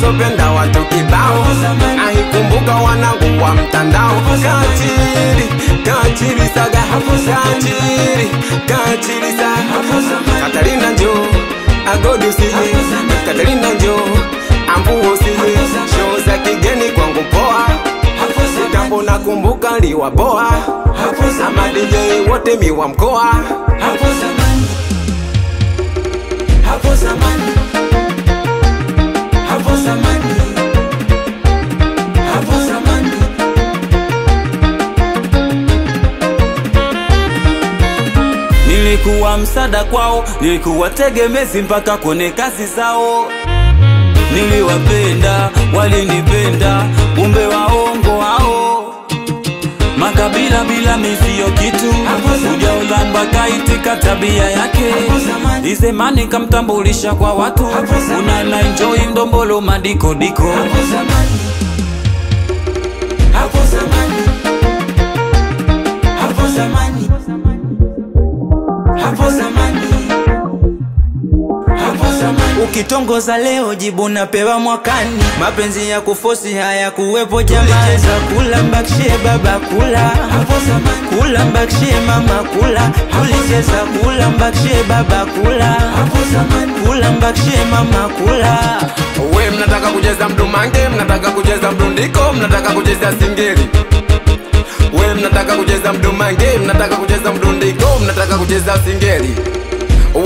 Sopenda watu kibao, nahikumbuka wanangu wa mtandao. Kachiri saga, kachiri saga. Katarina njo, agodu siye. Katarina njo, ambuo siye. Show za kigeni kwangu poa, kitambo nakumbuka liwa poa. Ama DJ wote miwa mkoa. Hapo zamani, hapo zamani, hapo zamani, hapo zamani. Nilikuwa msada kwao, nilikuwa tegemezi mpaka kwenye kazi zao. Niliwapenda, walinipenda, kumbe waongo hao. Makabila bila misio kitu, uja ulamba kaitika tabia yake. Izemani kamtambulisha kwa watu, unana enjoy ndombolo madiko diko. Hapo zamani, hapo zamani, hapo zamani, hapo zamani, hapo zamani. Ukitongoza leo jibu napewa mwakani. Mapenzi ya kufosi haya kuwepo jamani. Kula mbakshie baba kula, hapo zamani. Kula mbakshie mama kula. Ulicheza kula mbakshie baba kula, hapo zamani. Kula mbakshie mama kula. We mnataka kucheza mdumange, mnataka kucheza mdundiko, mnataka kucheza singeli. We mnataka kucheza mdumange, mnataka kucheza mdundiko, mnataka kucheza singeli.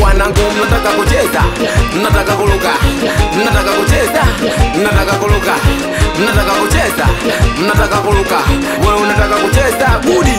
Wanangu mnataka kucheza, mnataka kuluka, mnataka kucheza, mnataka kuluka, mnataka kucheza, mnataka kuluka. We unataka kucheza budi.